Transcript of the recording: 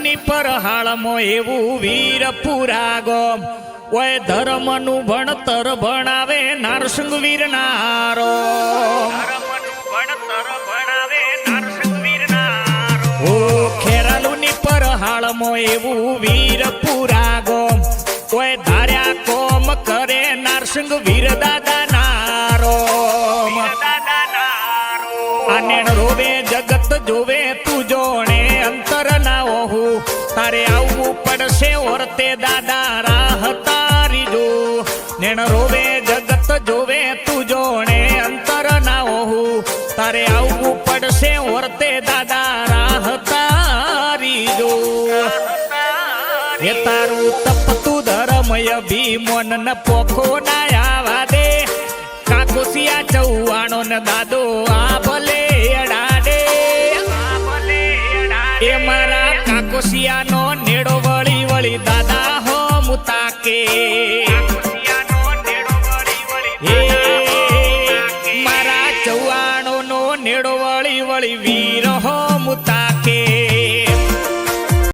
ખેરાલુની પરહાળમાં એવું વીરપુરા ગોમ ઓય ધર્મનું ભણતર ભણાવે નારસિંહ વીર નારો ઓ ખેરાલુની પરહાળમાં એવું વીરપુરા ગોમ ઓય ધાર્યા કોમ કરે નારસિંહ વીર દાદા નારો આનેણ રોવે જગત જોવે તું જોણે અંતર ના ઓહુ તારે આવવું પડશે ઓરતે દાદા રાહ તારી જો નેણ રોવે જગત જોવે તું જોણે અંતર ના ઓહુ તારે આવવું પડશે ઓરતે દાદા રાહ તારી જો એ તારું તપતું ધર્મય ભીમોન ન પોખો ના આવા દે કાકોસિયા ચૌહાણો ને દાદો આ ભલે અડાડે એ મારા કાકોસિયાનો નેડો વળી વળી દાદા હો મુતાકે એ મારા ચૌહાણો નો નેડો વળી વળી વીર હો મુતાકે